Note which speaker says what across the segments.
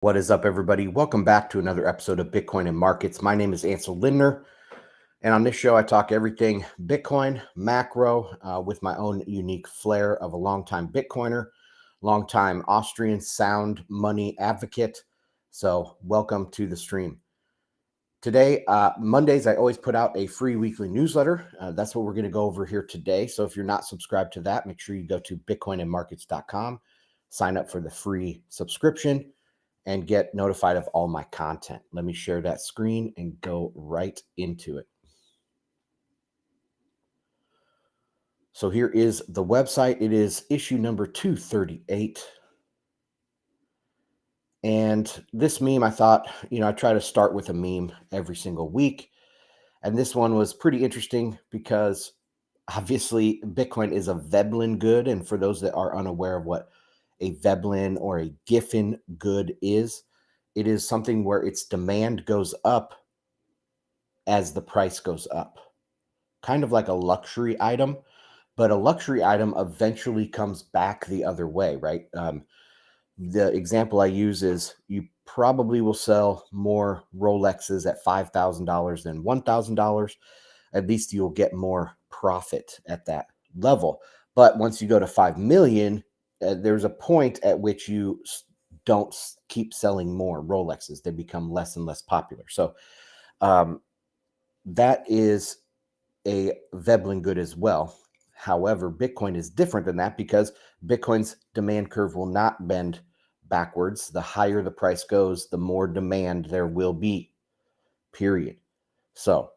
Speaker 1: What is up, everybody? Welcome back to another episode of Bitcoin and Markets. My name is Ansel Lindner, and on this show, I talk everything Bitcoin, macro, with my own unique flair of a longtime Bitcoiner, longtime Austrian sound money advocate. So, welcome to the stream. Today, Mondays, I always put out a free weekly newsletter. That's what we're going to go over here today. So, if you're not subscribed to that, make sure you go to bitcoinandmarkets.com, sign up for the free subscription, and get notified of all my content. Let me share that screen and go right into it. So here is the website. It is issue number 238. And this meme, I thought, I try to start with a meme every single week. And this one was pretty interesting because obviously Bitcoin is a Vebling good. And for those that are unaware of what a Vebling or a Giffen good is, it is something where its demand goes up as the price goes up. Kind of like a luxury item, but a luxury item eventually comes back the other way, right? The example I use is you probably will sell more Rolexes at $5,000 than $1,000. At least you'll get more profit at that level. But once you go to 5 million, there's a point at which you don't keep selling more Rolexes. They become less and less popular. So that is a Veblen good as well. However, Bitcoin is different than that because Bitcoin's demand curve will not bend backwards. The higher the price goes, the more demand there will be, period. So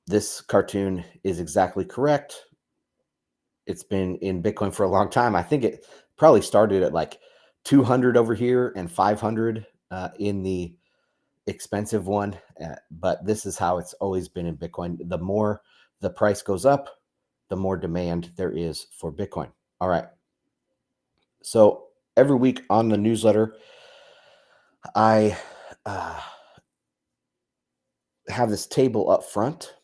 Speaker 1: this cartoon is exactly correct. It's been in Bitcoin for a long time. I think it probably started at like 200 over here and 500 in the expensive one, but this is how it's always been in Bitcoin. The more the price goes up, the more demand there is for Bitcoin. All right. So every week on the newsletter, I have this table up front.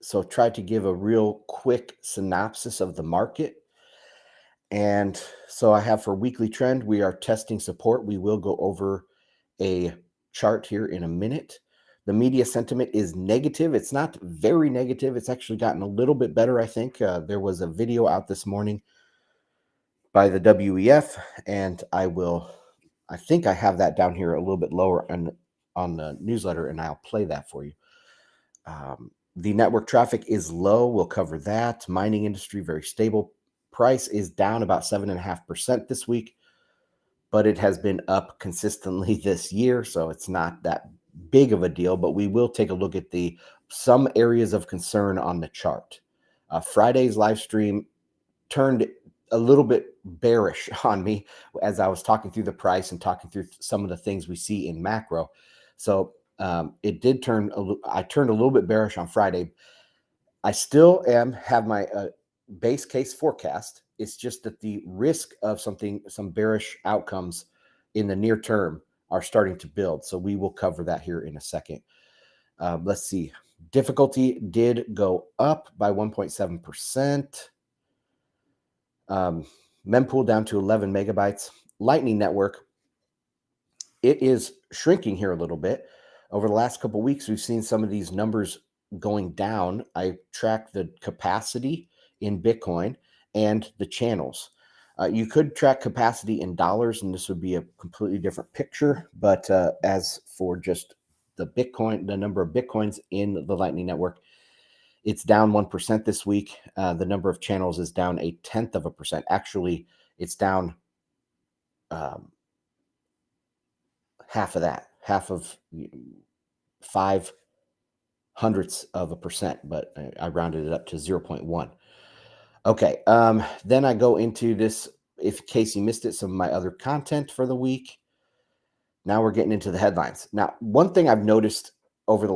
Speaker 1: So try to give a real quick synopsis of the market. And so I have for weekly trend, we are testing support. We will go over a chart here in a minute. The media sentiment is negative. It's not very negative. It's actually gotten a little bit better, I think. There was a video out this morning by the WEF, and I think I have that down here a little bit lower on the newsletter, and I'll play that for you. The network traffic is low. We'll cover that. Mining industry, very stable. Price is down about 7.5% this week, but it has been up consistently this year, so it's not that big of a deal. But we will take a look at some areas of concern on the chart. Friday's live stream turned a little bit bearish on me as I was talking through the price and talking through some of the things we see in macro. So it did turn. I turned a little bit bearish on Friday. I still have my base case forecast. It's just that the risk of some bearish outcomes in the near term are starting to build. So we will cover that here in a second. Let's see. Difficulty did go up by 1.7%. Mempool down to 11 megabytes. Lightning Network, it is shrinking here a little bit. Over the last couple of weeks, we've seen some of these numbers going down. I track the capacity in Bitcoin and the channels. You could track capacity in dollars, and this would be a completely different picture. But as for just the number of Bitcoins in the Lightning Network, it's down 1% this week. The number of channels is down 0.1%. Actually, it's down half of that, half of 0.05%, but I rounded it up to 0.1. Okay, then I go into this, in case you missed it, some of my other content for the week. Now we're getting into the headlines. Now, one thing I've noticed over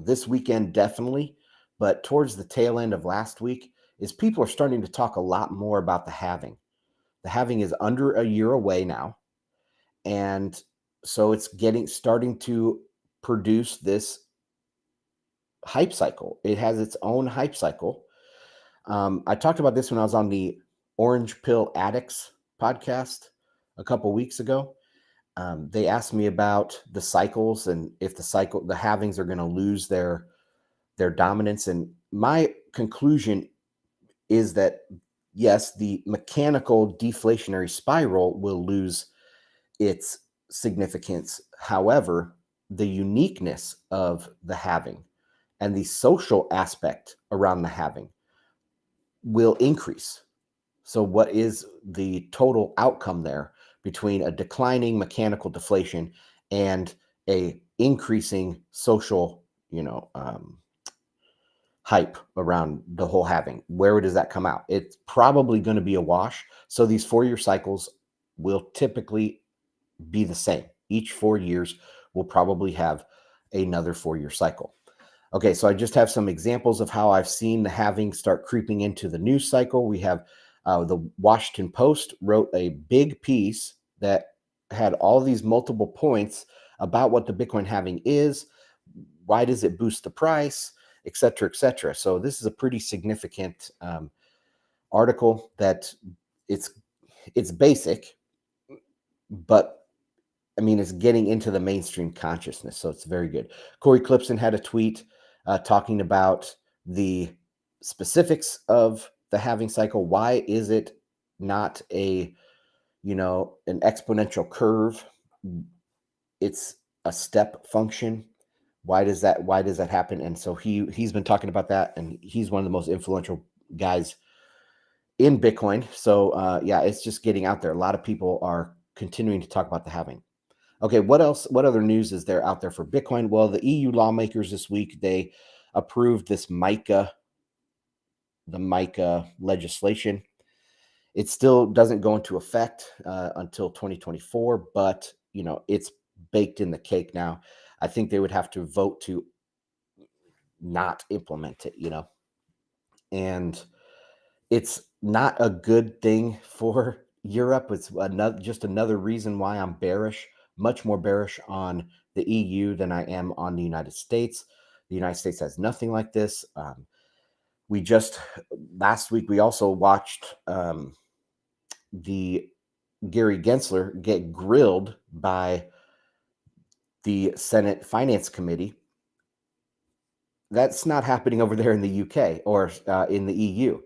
Speaker 1: this weekend definitely, but towards the tail end of last week, is people are starting to talk a lot more about the halving. The halving is under a year away now, and so it's starting to produce this hype cycle. It has its own hype cycle. I talked about this when I was on the Orange Pill Addicts podcast. a couple weeks ago. They asked me about the cycles and if the halvings are going to lose their dominance. And my conclusion is that yes, the mechanical deflationary spiral will lose its significance. However, the uniqueness of the halving and the social aspect around the halving will increase. So what is the total outcome there between a declining mechanical deflation and a increasing social, hype around the whole halving? Where does that come out? It's probably going to be a wash. So these 4-year cycles will typically be the same. Each 4 years will probably have another 4-year cycle. Okay, so I just have some examples of how I've seen the halving start creeping into the news cycle. We have the Washington Post wrote a big piece that had all these multiple points about what the Bitcoin halving is, why does it boost the price, et cetera, et cetera. So this is a pretty significant article that it's basic, but I mean, it's getting into the mainstream consciousness, so it's very good. Corey Clipson had a tweet talking about the specifics of the halving cycle. Why is it not an exponential curve? It's a step function. Why does that happen? And so he's been talking about that, and he's one of the most influential guys in Bitcoin. So yeah, it's just getting out there. A lot of people are continuing to talk about the halving. Okay, what else? What other news is there out there for Bitcoin? Well, the EU lawmakers this week, they approved this the MICA legislation. It still doesn't go into effect until 2024, but it's baked in the cake now. I think they would have to vote to not implement it, and it's not a good thing for Europe. It's just another reason why I'm bearish, much more bearish on the EU than I am on the United States. The United States has nothing like this. Last week, we also watched the Gary Gensler get grilled by the Senate Finance Committee. That's not happening over there in the UK or in the EU.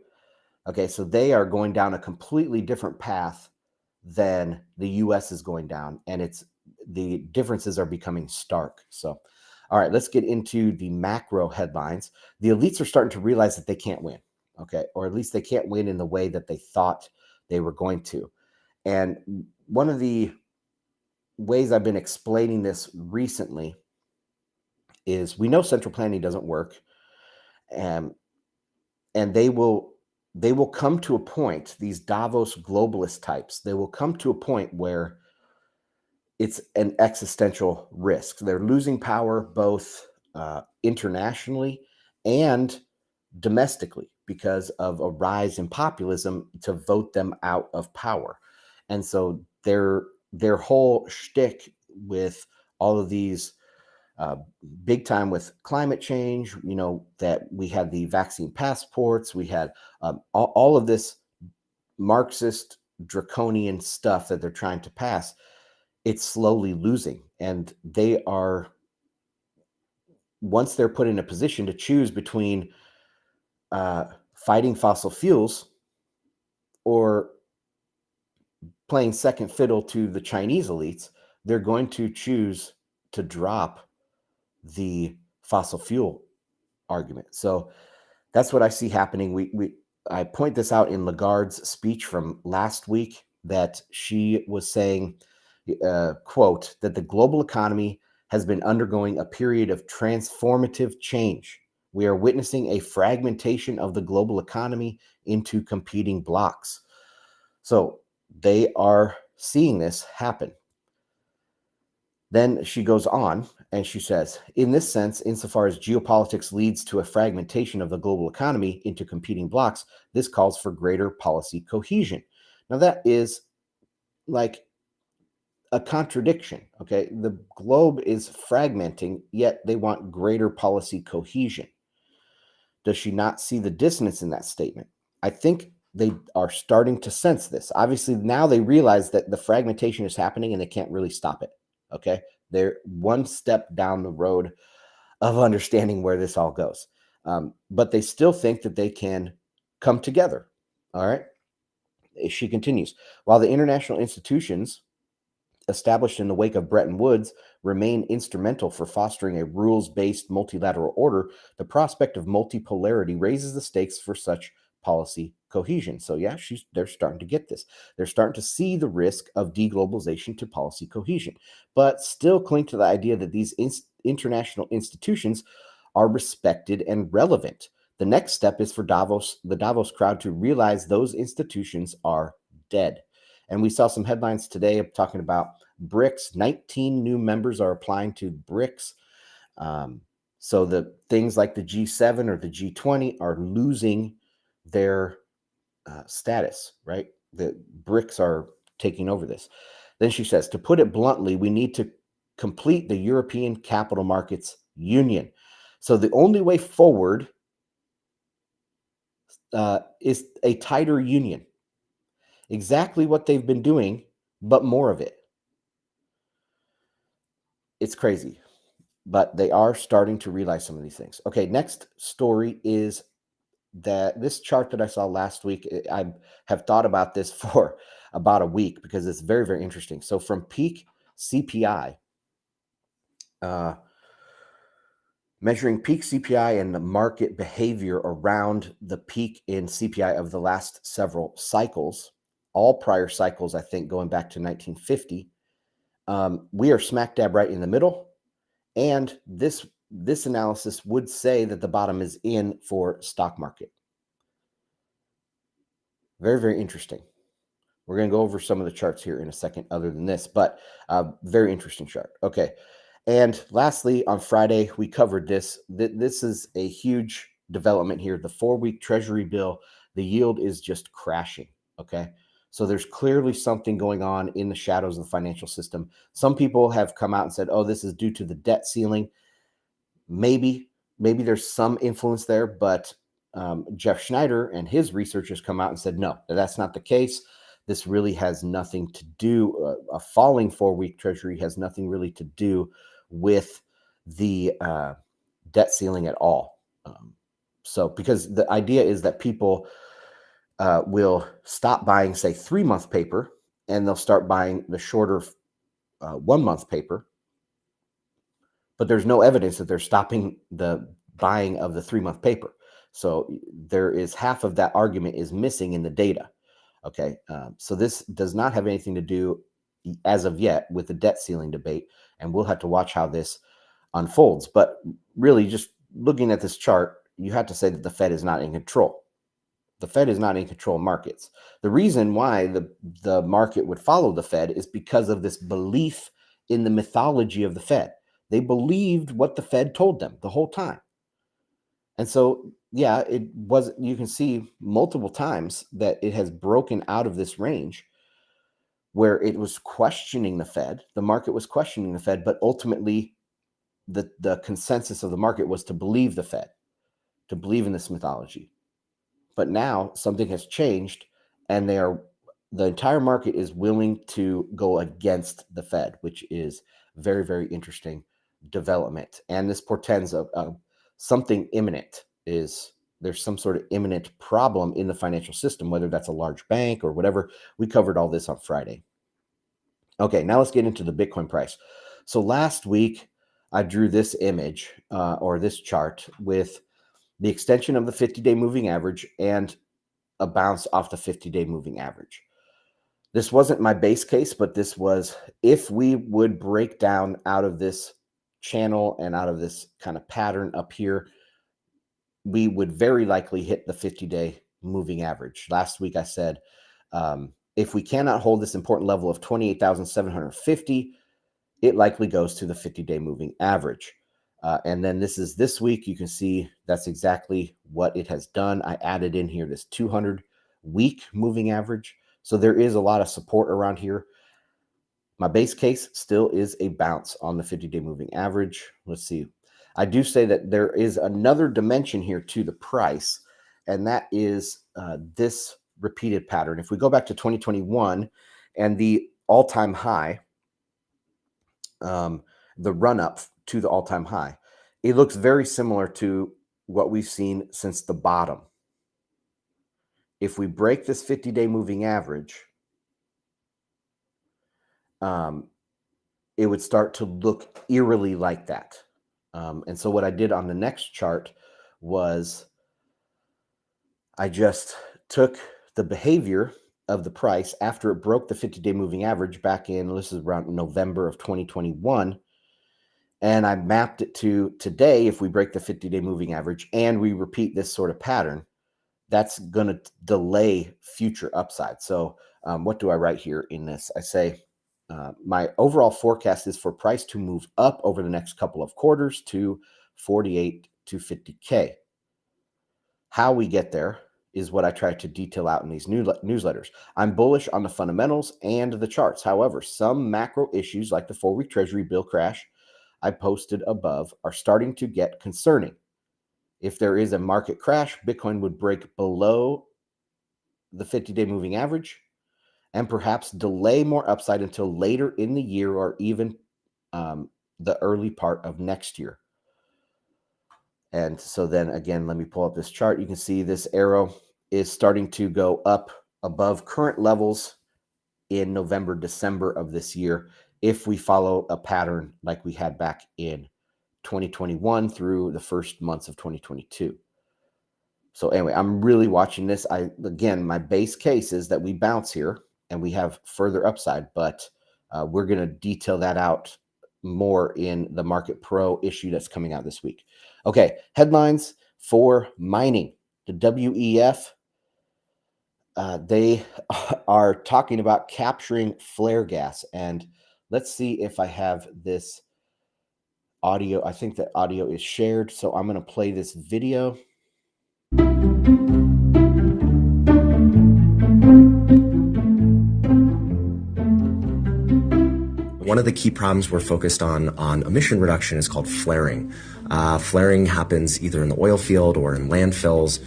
Speaker 1: Okay, so they are going down a completely different path than the US is going down, and the differences are becoming stark. So, all right, let's get into the macro headlines. The elites are starting to realize that they can't win, okay, or at least they can't win in the way that they thought they were going to. And one of the ways I've been explaining this recently is we know central planning doesn't work, and they will come to a point, these Davos globalist types, they will come to a point where it's an existential risk. They're losing power both internationally and domestically because of a rise in populism to vote them out of power. And so their whole shtick with all of these big time with climate change, that we had the vaccine passports, we had all of this Marxist draconian stuff that they're trying to pass. It's slowly losing, and they are, once they're put in a position to choose between fighting fossil fuels or playing second fiddle to the Chinese elites, they're going to choose to drop the fossil fuel argument. So that's what I see happening. I point this out in Lagarde's speech from last week, that she was saying, quote, that the global economy has been undergoing a period of transformative change. We are witnessing a fragmentation of the global economy into competing blocks. So they are seeing this happen. Then she goes on and she says, in this sense, insofar as geopolitics leads to a fragmentation of the global economy into competing blocks, this calls for greater policy cohesion. Now, that is like a contradiction, okay? The globe is fragmenting, yet they want greater policy cohesion. Does she not see the dissonance in that statement? I think they are starting to sense this. Obviously, now they realize that the fragmentation is happening and they can't really stop it. Okay. They're one step down the road of understanding where this all goes. But they still think that they can come together. All right. She continues. While the international institutions established in the wake of Bretton Woods remain instrumental for fostering a rules-based multilateral order, the prospect of multipolarity raises the stakes for such policy cohesion. So yeah, they're starting to get this. They're starting to see the risk of deglobalization to policy cohesion, but still cling to the idea that these international institutions are respected and relevant. The next step is for the Davos crowd to realize those institutions are dead. And we saw some headlines today talking about BRICS. 19 new members are applying to BRICS. So the things like the G7 or the G20 are losing their status, right? The BRICS are taking over this. Then she says, to put it bluntly, we need to complete the European Capital Markets Union. So the only way forward is a tighter union. Exactly what they've been doing, but more of it. It's crazy, but they are starting to realize some of these things. Okay, next story is that this chart that I saw last week, I have thought about this for about a week because it's very, very interesting. So from peak CPI, measuring peak CPI and the market behavior around the peak in CPI of the last several cycles, all prior cycles, I think going back to 1950, we are smack dab right in the middle. And this analysis would say that the bottom is in for stock market. Very, very interesting. We're going to go over some of the charts here in a second other than this, but very interesting chart. Okay. And lastly, on Friday, we covered this. This is a huge development here. The 4-week Treasury bill, the yield is just crashing. Okay. So there's clearly something going on in the shadows of the financial system. Some people have come out and said, oh, this is due to the debt ceiling. Maybe there's some influence there, but Jeff Schneider and his researchers come out and said, no, that's not the case. This really has nothing to do, a falling 4-week Treasury has nothing really to do with the debt ceiling at all. So because the idea is that people will stop buying, say, 3-month paper, and they'll start buying the shorter 1-month paper. But there's no evidence that they're stopping the buying of the 3-month paper. So there is half of that argument is missing in the data. Okay. So this does not have anything to do as of yet with the debt ceiling debate. And we'll have to watch how this unfolds. But really, just looking at this chart, you have to say that the Fed is not in control. The Fed is not in control of markets. The reason why the market would follow the Fed is because of this belief in the mythology of the Fed. They believed what the Fed told them the whole time. And so, yeah, it was, you can see multiple times that it has broken out of this range where it was questioning the Fed. The market was questioning the Fed, but ultimately the consensus of the market was to believe the Fed, to believe in this mythology. But now something has changed, and the entire market is willing to go against the Fed, which is very, very interesting development. And this portends of something imminent. There's some sort of imminent problem in the financial system, whether that's a large bank or whatever. We covered all this on Friday. Okay, now let's get into the Bitcoin price. So last week, I drew this image or this chart with the extension of the 50-day moving average and a bounce off the 50-day moving average. This wasn't my base case, but this was if we would break down out of this channel and out of this kind of pattern up here, we would very likely hit the 50-day moving average. Last week I said, if we cannot hold this important level of 28,750, it likely goes to the 50-day moving average. And then this week, you can see that's exactly what it has done. I added in here this 200-week moving average. So there is a lot of support around here. My base case still is a bounce on the 50-day moving average. Let's see. I do say that there is another dimension here to the price, and that is this repeated pattern. If we go back to 2021 and the all-time high, the run-up to the all-time high, it looks very similar to what we've seen since the bottom. If we break this 50-day moving average, it would start to look eerily like that. And so what I did on the next chart was I just took the behavior of the price after it broke the 50-day moving average back in, this is around November of 2021, and I mapped it to today. If we break the 50-day moving average and we repeat this sort of pattern, that's going to delay future upside. So what do I write here in this? I say my overall forecast is for price to move up over the next couple of quarters to 48 to 50K. How we get there is what I try to detail out in these newsletters. I'm bullish on the fundamentals and the charts. However, some macro issues like the 4-week Treasury bill crash I posted above are starting to get concerning. If there is a market crash, Bitcoin would break below the 50-day moving average and perhaps delay more upside until later in the year or even the early part of next year. And so then again, let me pull up this chart. You can see this arrow is starting to go up above current levels in November, December of this year, if we follow a pattern like we had back in 2021 through the first months of 2022. So anyway, I'm really watching this. Again, my base case is that we bounce here and we have further upside, but we're going to detail that out more in the Market Pro issue that's coming out this week. Okay, headlines for mining. The WEF, they are talking about capturing flare gas. And let's see if I have this audio. I think that audio is shared, so I'm going to play this video.
Speaker 2: One of the key problems we're focused on emission reduction is called flaring. Flaring happens either in the oil field or in landfills,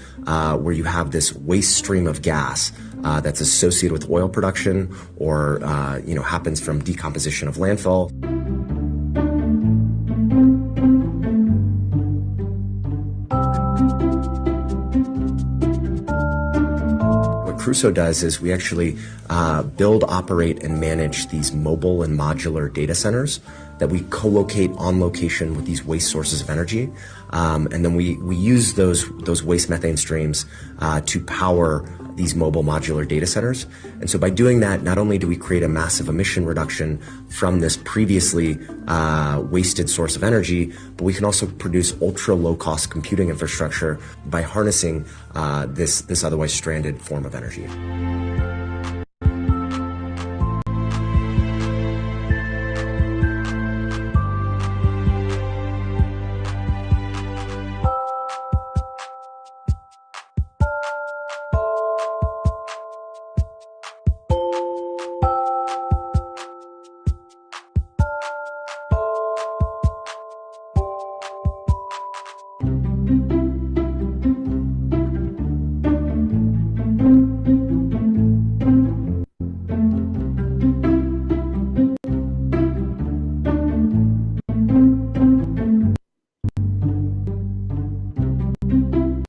Speaker 2: where you have this waste stream of gas that's associated with oil production or happens from decomposition of landfill. Crusoe does is we actually build, operate, and manage these mobile and modular data centers that we co-locate on location with these waste sources of energy. And then we use those waste methane streams to power these mobile modular data centers. And so by doing that, not only do we create a massive emission reduction from this previously wasted source of energy, but we can also produce ultra low cost computing infrastructure by harnessing this otherwise stranded form of energy.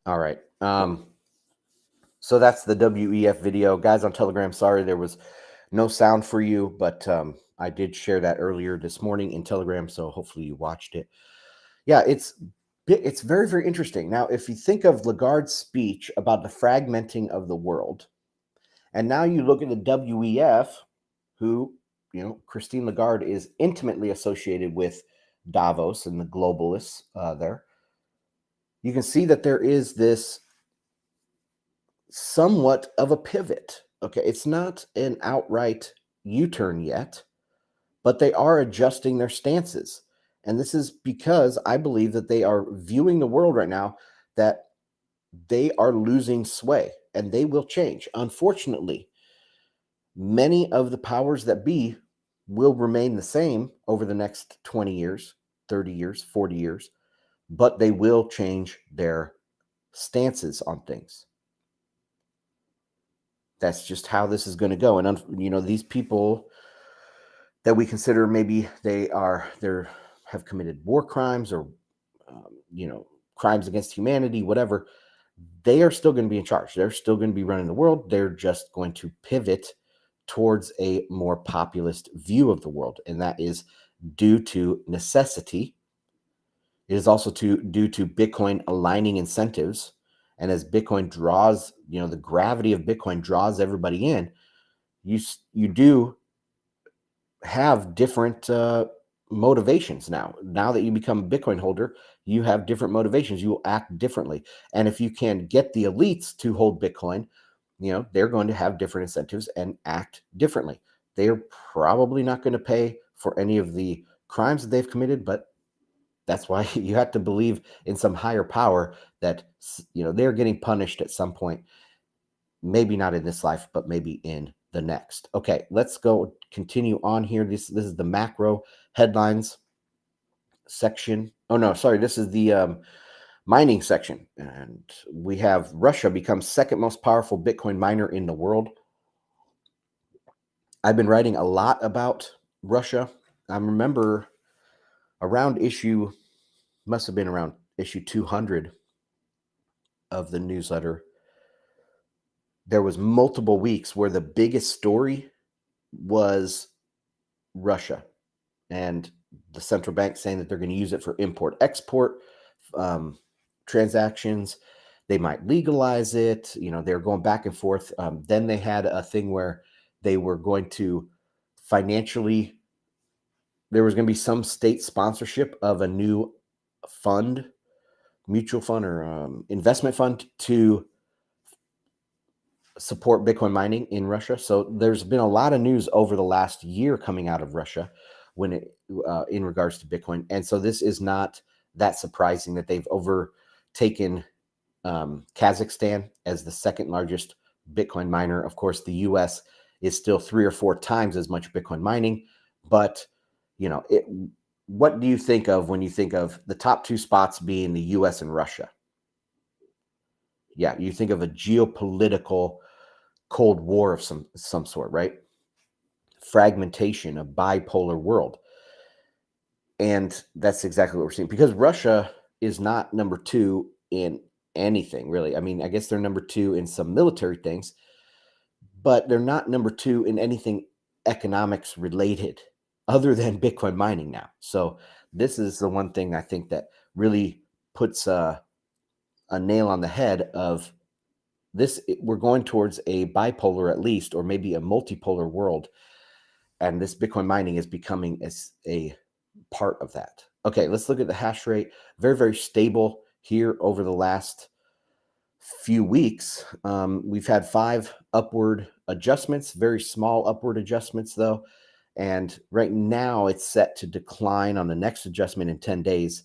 Speaker 1: All right. So that's the WEF video. Guys on Telegram, sorry there was no sound for you, but I did share that earlier this morning in Telegram, so hopefully you watched it. Yeah, it's very, very interesting. Now, if you think of Lagarde's speech about the fragmenting of the world, and now you look at the WEF, who, Christine Lagarde is intimately associated with Davos and the globalists there, you can see that there is this somewhat of a pivot. Okay, it's not an outright U-turn yet, but they are adjusting their stances. And this is because I believe that they are viewing the world right now that they are losing sway and they will change. Unfortunately, many of the powers that be will remain the same over the next 20 years, 30 years, 40 years, but they will change their stances on things. That's just how this is going to go. And these people that we consider maybe they have committed war crimes or crimes against humanity, whatever, they are still going to be in charge. They're still going to be running the world. They're just going to pivot towards a more populist view of the world, and that is due to necessity. It is also due to Bitcoin aligning incentives, and as Bitcoin draws, the gravity of Bitcoin draws everybody in. You do have different motivations now. Now that you become a Bitcoin holder, you have different motivations. You will act differently. And if you can get the elites to hold Bitcoin, they're going to have different incentives and act differently. They're probably not going to pay for any of the crimes that they've committed, but that's why you have to believe in some higher power that they're getting punished at some point. Maybe not in this life, but maybe in the next. Okay, let's go continue on here. This is the macro headlines section. Oh no, sorry, this is the mining section. And we have Russia becomes second most powerful Bitcoin miner in the world. I've been writing a lot about Russia. I remember must have been around issue 200 of the newsletter. There was multiple weeks where the biggest story was Russia and the central bank saying that they're going to use it for import-export transactions. They might legalize it. They're going back and forth. Then they had a thing where they were going to financially, there was going to be some state sponsorship of a new fund, mutual fund or investment fund to support Bitcoin mining in Russia. So there's been a lot of news over the last year coming out of Russia in regards to Bitcoin. And so this is not that surprising that they've overtaken Kazakhstan as the second largest Bitcoin miner. Of course, the US is still 3 or 4 times as much Bitcoin mining. But, what do you think of when you think of the top 2 spots being the US and Russia? Yeah, you think of a geopolitical Cold War of some sort, right? Fragmentation, a bipolar world. And that's exactly what we're seeing, because Russia is not number 2 in anything, really. I mean, I guess they're number 2 in some military things, but they're not number 2 in anything economics related other than Bitcoin mining now. So this is the one thing I think that really puts a nail on the head of this. We're going towards a bipolar, at least, or maybe a multipolar world. And this Bitcoin mining is becoming a part of that. Okay, let's look at the hash rate. Very, very stable here over the last few weeks. We've had 5 upward adjustments, very small upward adjustments though. And right now it's set to decline on the next adjustment in 10 days.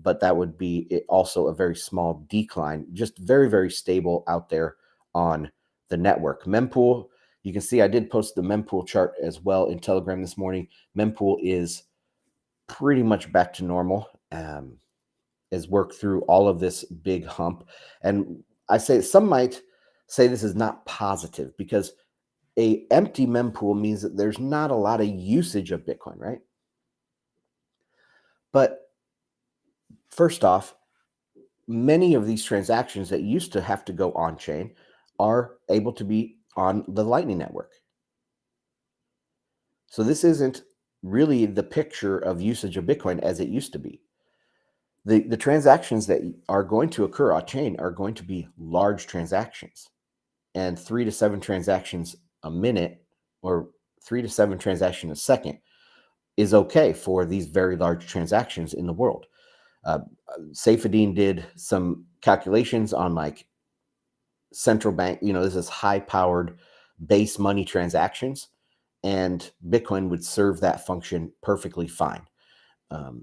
Speaker 1: But that would be also a very small decline, just very, very stable out there on the network. Mempool, you can see I did post the Mempool chart as well in Telegram this morning. Mempool is pretty much back to normal, as worked through all of this big hump. And I say some might say this is not positive because a empty mempool means that there's not a lot of usage of Bitcoin, right? But first off, many of these transactions that used to have to go on chain are able to be on the Lightning Network. So this isn't really the picture of usage of Bitcoin as it used to be. The transactions that are going to occur on chain are going to be large transactions, and 3 to 7 transactions a minute or 3 to 7 transactions a second is okay for these very large transactions in the world. Saifedean did some calculations on like central bank, this is high powered base money transactions, and Bitcoin would serve that function perfectly fine.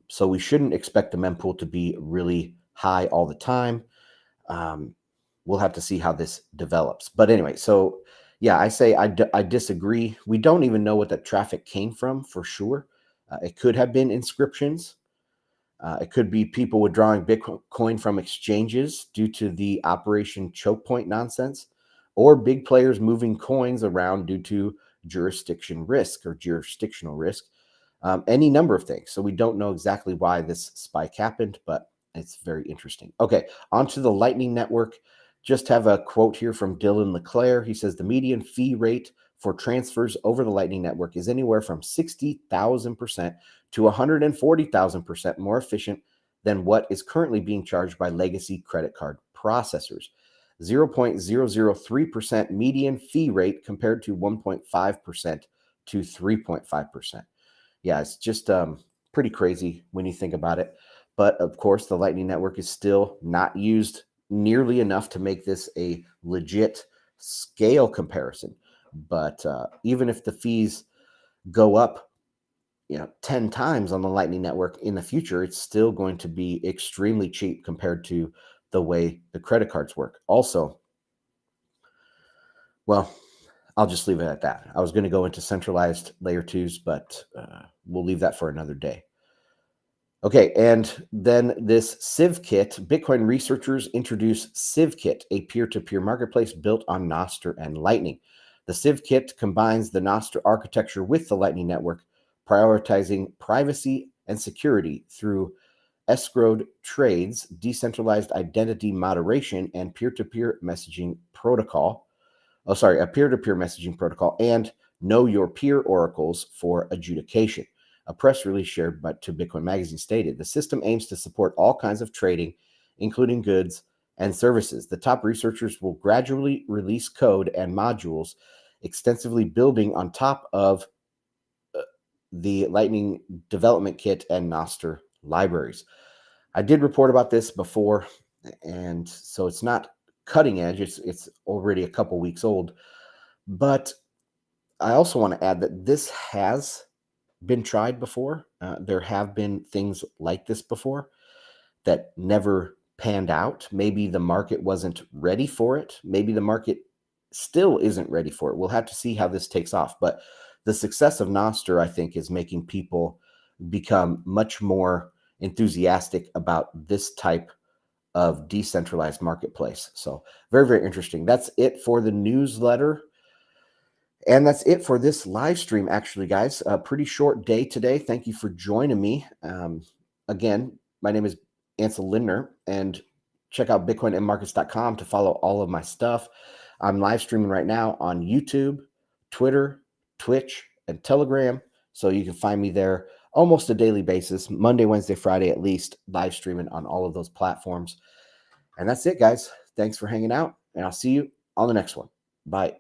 Speaker 1: So we shouldn't expect the mempool to be really high all the time. We'll have to see how this develops. But anyway, so yeah, I say I disagree. We don't even know what that traffic came from for sure. It could have been inscriptions. It could be people withdrawing Bitcoin from exchanges due to the Operation Choke Point nonsense. or big players moving coins around due to jurisdictional risk, any number of things. So we don't know exactly why this spike happened, but it's very interesting. Okay, onto the Lightning Network. Just have a quote here from Dylan LeClaire. He says the median fee rate for transfers over the Lightning Network is anywhere from 60,000% to 140,000% more efficient than what is currently being charged by legacy credit card processors. 0.003% median fee rate compared to 1.5% to 3.5%. Yeah, it's just pretty crazy when you think about it. But of course, the Lightning Network is still not used nearly enough to make this a legit scale comparison. But even if the fees go up, 10 times on the Lightning Network in the future, it's still going to be extremely cheap compared to the way the credit cards work. Also, well, I'll just leave it at that. I was going to go into centralized layer twos, but we'll leave that for another day. Okay, and then this Sivir Kit, Bitcoin researchers introduce Sivir Kit, a peer-to-peer marketplace built on Nostr and Lightning. The Sivir Kit combines the Nostr architecture with the Lightning Network, prioritizing privacy and security through escrowed trades, decentralized identity moderation, and peer-to-peer messaging protocol. A peer-to-peer messaging protocol, and know your peer oracles for adjudication. A press release shared to Bitcoin Magazine stated, the system aims to support all kinds of trading, including goods and services. The top researchers will gradually release code and modules extensively building on top of the Lightning Development Kit and Nostr libraries. I did report about this before, and so it's not cutting edge. It's already a couple weeks old. But I also want to add that this has been tried before. There have been things like this before that never panned out. Maybe the market wasn't ready for it. Maybe the market still isn't ready for it. We'll have to see how this takes off. But the success of Nostr, I think, is making people become much more enthusiastic about this type of decentralized marketplace. So very, very interesting. That's it for the newsletter. And that's it for this live stream, actually, guys. A pretty short day today. Thank you for joining me. Again, my name is Ansel Lindner, and check out bitcoinandmarkets.com to follow all of my stuff. I'm live streaming right now on YouTube, Twitter, Twitch, and Telegram. So you can find me there almost a daily basis, Monday, Wednesday, Friday, at least, live streaming on all of those platforms. And that's it, guys. Thanks for hanging out, and I'll see you on the next one. Bye.